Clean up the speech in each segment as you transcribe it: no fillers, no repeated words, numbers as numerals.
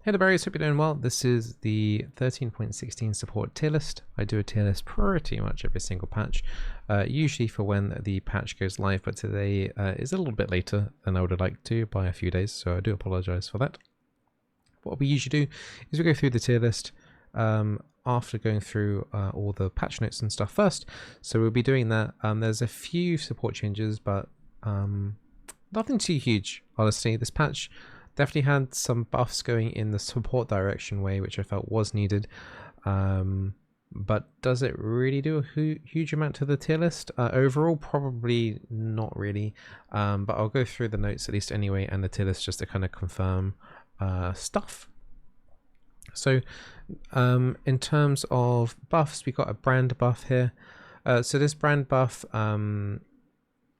Hey there, berries, hope you're doing well. This is the 13.16 support tier list. I do a tier list pretty much every single patch, usually for when the patch goes live, but today is a little bit later than I would have liked to by a few days, so I do apologize for that. What we usually do is we go through the tier list after going through all the patch notes and stuff first. So we'll be doing that. There's a few support changes, but nothing too huge, honestly. This patch definitely had some buffs going in the support direction way, which I felt was needed. But does it really do a huge amount to the tier list? Overall, probably not really. But I'll go through the notes at least anyway, and the tier list just to kind of confirm stuff. So in terms of buffs, we got a brand buff here. So this brand buff I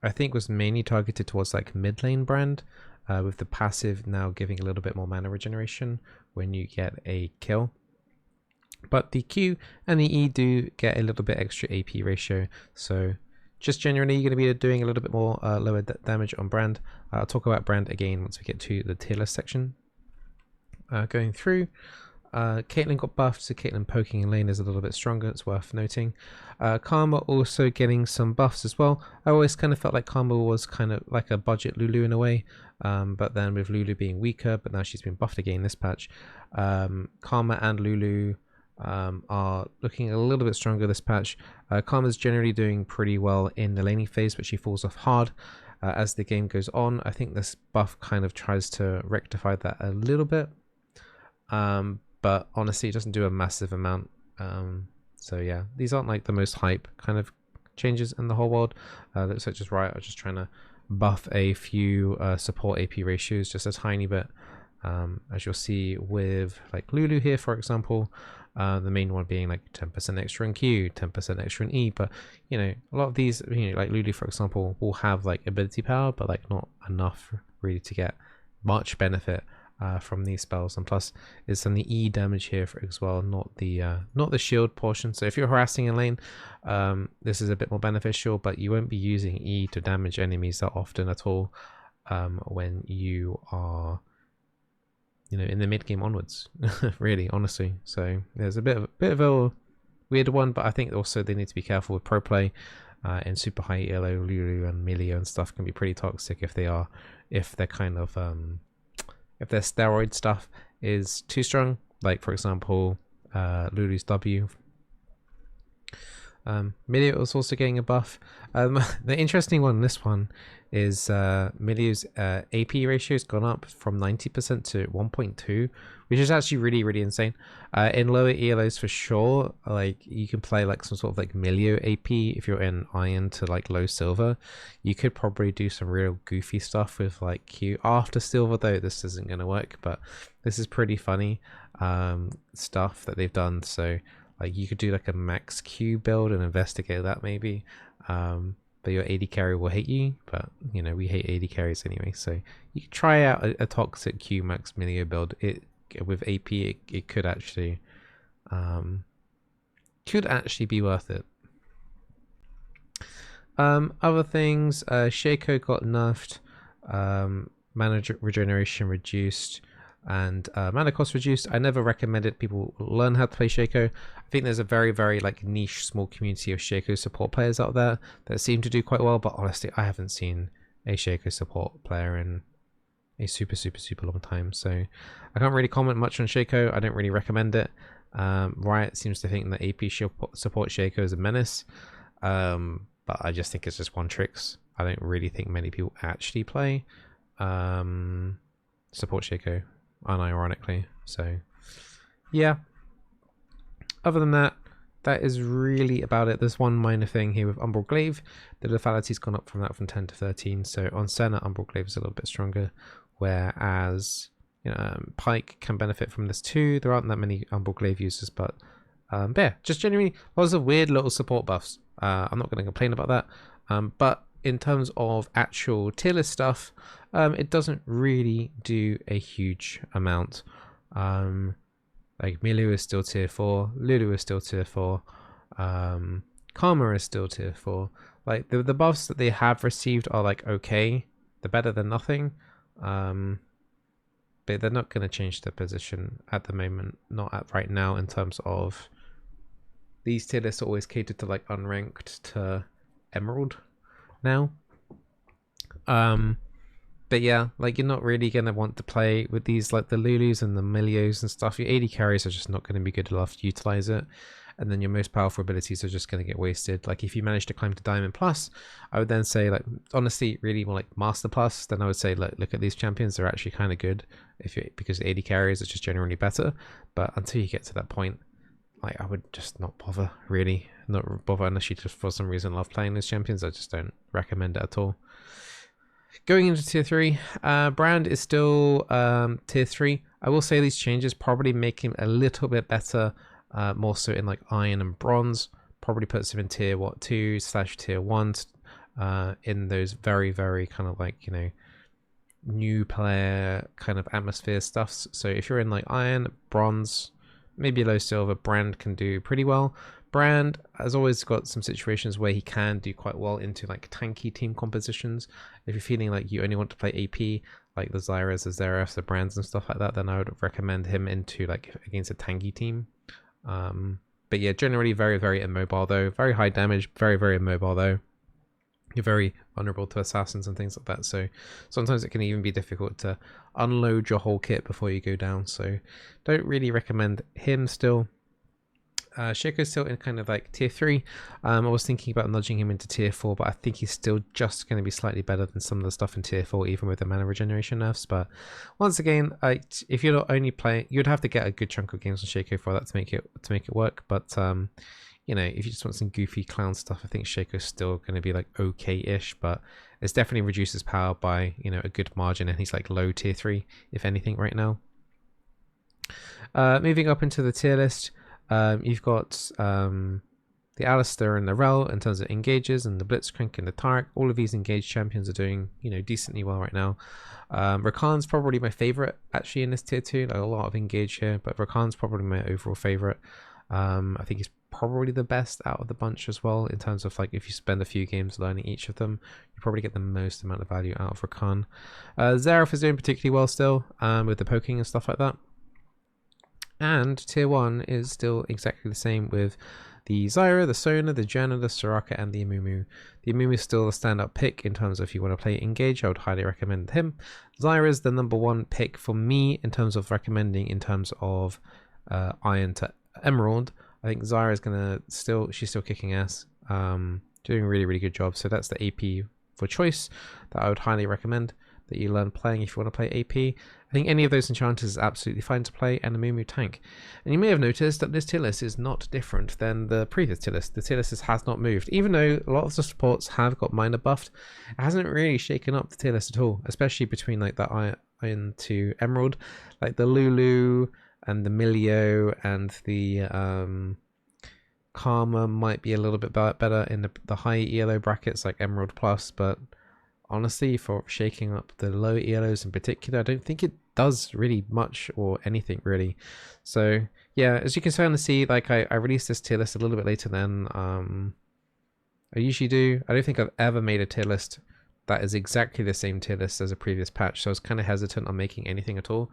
think was mainly targeted towards like mid lane brand, with the passive now giving a little bit more mana regeneration when you get a kill. But the Q and the E do get a little bit extra AP ratio, so just generally you're going to be doing a little bit more lower damage on brand. I'll talk about brand again once we get to the tier list section. Going through, Caitlyn got buffed, so Caitlyn poking in lane is a little bit stronger, it's worth noting. Karma also getting some buffs as well. I always kind of felt like Karma was kind of like a budget Lulu in a way, but then with Lulu being weaker, but now she's been buffed again this patch. Karma and Lulu are looking a little bit stronger this patch. Karma's generally doing pretty well in the laning phase, but she falls off hard as the game goes on. I think this buff kind of tries to rectify that a little bit. But honestly it doesn't do a massive amount, so yeah, these aren't like the most hype kind of changes in the whole world. Looks like just Riot are just trying to buff a few support AP ratios just a tiny bit, as you'll see with like Lulu here for example, the main one being like 10% extra in Q, 10% extra in E, but you know a lot of these, you know, like Lulu for example will have like ability power but like not enough really to get much benefit from these spells, and plus it's on the E damage here as well, not the shield portion. So if you're harassing a lane, this is a bit more beneficial, but you won't be using E to damage enemies that often at all when you are, you know, in the mid game onwards. Really, honestly. So there's a bit of a weird one, but I think also they need to be careful with pro play. In super high elo, Lulu and Milio and stuff can be pretty toxic if they're kind of if their steroid stuff is too strong, like for example Lulu's W. Milio was also getting a buff. The interesting one in this one is Milio's AP ratio has gone up from 90% to 1.2, which is actually really insane. In lower ELOs for sure, like you can play like some sort of like Milio AP if you're in iron to like low silver. You could probably do some real goofy stuff with like Q after silver, though this isn't going to work, but this is pretty funny stuff that they've done. So like you could do like a max Q build and investigate that maybe, but your AD carry will hate you, but you know we hate AD carries anyway, so you can try out a toxic Q max Milio build. It with AP it could actually be worth it. Other things, Shaco got nerfed, mana regeneration reduced, and mana cost reduced. I never recommended people learn how to play Shaco. I think there's a very like niche small community of Shaco support players out there that seem to do quite well, but honestly I haven't seen a Shaco support player in a super long time, so I can't really comment much on Shaco. I don't really recommend it. Riot seems to think that AP support Shaco is a menace, but I just think it's just one tricks. I don't really think many people actually play support Shaco unironically, so yeah. Other than that, that is really about it. There's one minor thing here with Umbral Glaive. The lethality's gone up from 10 to 13, so on Senna Umbral Glaive is a little bit stronger, whereas you know, Pike can benefit from this too. There aren't that many Umbral Glaive users, but yeah, just genuinely lots of weird little support buffs. I'm not going to complain about that, but in terms of actual tier list stuff, it doesn't really do a huge amount. Like Milio is still tier 4, Lulu is still tier 4, Karma is still tier 4. Like the buffs that they have received are like okay, they're better than nothing. But but they're not going to change their position at the moment, not at right now, in terms of these tier lists are always catered to like unranked to emerald now. But yeah, like you're not really going to want to play with these like the Lulus and the Milios and stuff. Your AD carries are just not going to be good enough to utilize it. And then your most powerful abilities are just going to get wasted. Like if you manage to climb to Diamond Plus, I would then say like, honestly, really more like Master Plus, then I would say like, look at these champions, they're actually kind of good because AD carries are just generally better. But until you get to that point, like I would just not bother, really. Not bother unless you just for some reason love playing these champions. I just don't recommend it at all. Going into tier 3, Brand is still tier 3. I will say these changes probably make him a little bit better, more so in like Iron and Bronze. Probably puts him in tier 2/tier 1, in those very, very kind of like, you know, new player kind of atmosphere stuffs. So if you're in like Iron, Bronze, maybe low Silver, Brand can do pretty well. Brand has always got some situations where he can do quite well into like tanky team compositions. If you're feeling like you only want to play AP, like the Zyras, the Zeraths, the Brands and stuff like that, then I would recommend him into like against a tanky team. But yeah, generally very, very immobile though. Very high damage, very, very immobile though. You're very vulnerable to assassins and things like that, so sometimes it can even be difficult to unload your whole kit before you go down, so don't really recommend him still. Shaco's still in kind of like tier 3. I was thinking about nudging him into tier 4, but I think he's still just going to be slightly better than some of the stuff in tier 4, even with the mana regeneration nerfs. But once again, if you're not only playing, you'd have to get a good chunk of games on Shaco for that to make it work. But you know, if you just want some goofy clown stuff, I think Shaco's still going to be like okay-ish, but it's definitely reduces power by, you know, a good margin, and he's like low tier 3, if anything, right now. Moving up into the tier list. You've got the Alistair and the Rel in terms of engages, and the Blitzcrank and the Tarek. All of these engaged champions are doing, you know, decently well right now. Rakan's probably my favorite actually in this tier 2. Like a lot of engage here, but Rakan's probably my overall favorite. I think he's probably the best out of the bunch as well in terms of like if you spend a few games learning each of them, you probably get the most amount of value out of Rakan. Zerath is doing particularly well still with the poking and stuff like that. And tier 1 is still exactly the same with the Zyra, the Sona, the Janna, the Soraka, and the Amumu. The Amumu is still a standout pick in terms of if you want to play Engage. I would highly recommend him. Zyra is the #1 pick for me in terms of recommending in terms of Iron to Emerald. I think Zyra is she's still kicking ass, doing a really, really good job. So that's the AP for choice that I would highly recommend that you learn playing if you want to play AP. I think any of those enchanters is absolutely fine to play, and a Mumu tank. And you may have noticed that this tier list is not different than the previous tier list. The tier list has not moved. Even though a lot of the supports have got minor buffed, it hasn't really shaken up the tier list at all, especially between like the Iron to Emerald. Like the Lulu and the Milio and the Karma might be a little bit better in the high ELO brackets like Emerald Plus, but honestly, for shaking up the low ELOs in particular, I don't think it does really much or anything really. So yeah, as you can kind of see, like I released this tier list a little bit later than I usually do. I don't think I've ever made a tier list that is exactly the same tier list as a previous patch, so I was kind of hesitant on making anything at all.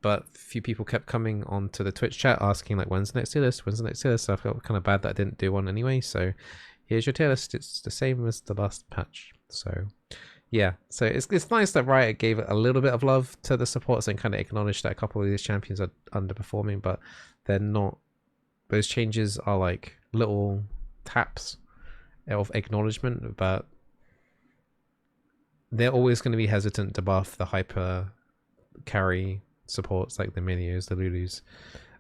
But a few people kept coming onto the Twitch chat asking like, when's the next tier list? When's the next tier list? So I felt kind of bad that I didn't do one anyway. So here's your tier list. It's the same as the last patch. So yeah, so it's nice that Riot gave a little bit of love to the supports and kind of acknowledged that a couple of these champions are underperforming, but they're not. Those changes are like little taps of acknowledgement, but they're always going to be hesitant to buff the hyper carry supports like the Milios, the Lulus,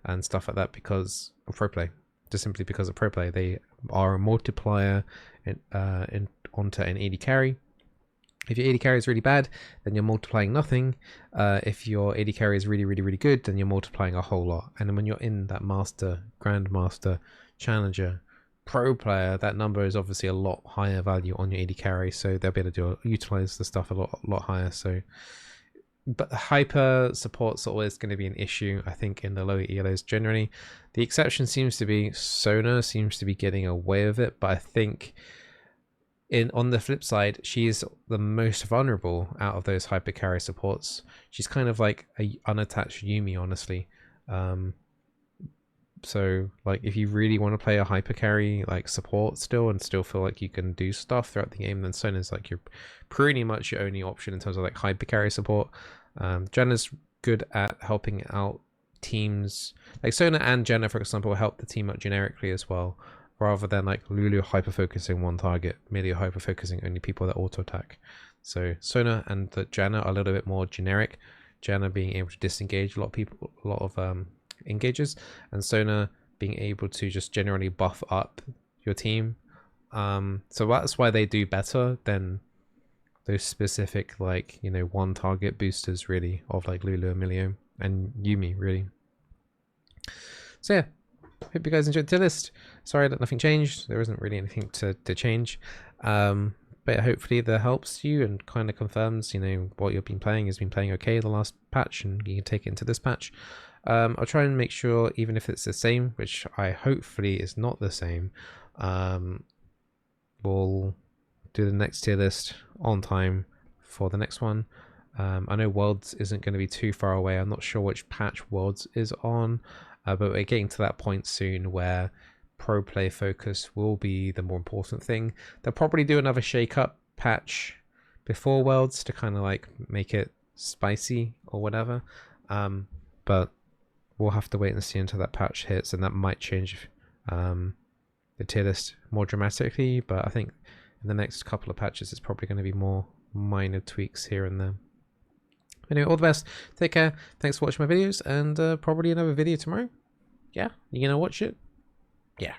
and stuff like that because of pro play. Just simply because of pro play, they are a multiplier onto an AD carry. If your AD carry is really bad, then you're multiplying nothing. If your AD carry is really, really, really good, then you're multiplying a whole lot. And then when you're in that master, grandmaster, challenger, pro player, that number is obviously a lot higher value on your AD carry, so they'll be able to utilize the stuff a lot higher. So, but hyper support's always going to be an issue, I think, in the lower ELOs generally. The exception seems to be Sona seems to be getting away with it, but I think on the flip side, she's the most vulnerable out of those hyper carry supports. She's kind of like a unattached Yumi, honestly. So like if you really want to play a hyper carry like support still and still feel like you can do stuff throughout the game, then Sona's like your pretty much your only option in terms of like hyper carry support. Jenna's good at helping out teams. Like Sona and Jenna, for example, help the team out generically as well, rather than like Lulu hyper focusing one target, merely hyper focusing only people that auto attack. So Sona and Jenna are a little bit more generic. Jenna being able to disengage a lot of people, a lot of engages, and Sona being able to just generally buff up your team. So that's why they do better than those specific like, you know, one target boosters really of like Lulu, Emilio, and Yumi really. So yeah, hope you guys enjoyed the tier list. Sorry that nothing changed. There isn't really anything to change. But hopefully that helps you and kind of confirms, you know, what you've been playing has been playing okay the last patch, and you can take it into this patch. I'll try and make sure, even if it's the same, which I hopefully is not the same, we'll do the next tier list on time for the next one. I know Worlds isn't going to be too far away. I'm not sure which patch Worlds is on, but we're getting to that point soon where pro play focus will be the more important thing. They'll probably do another shake up patch before Worlds to kind of like make it spicy or whatever, but we'll have to wait and see until that patch hits, and that might change the tier list more dramatically. But I think in the next couple of patches it's probably going to be more minor tweaks here and there. Anyway, all the best, take care, thanks for watching my videos, and probably another video tomorrow. Yeah, you gonna watch it? Yeah.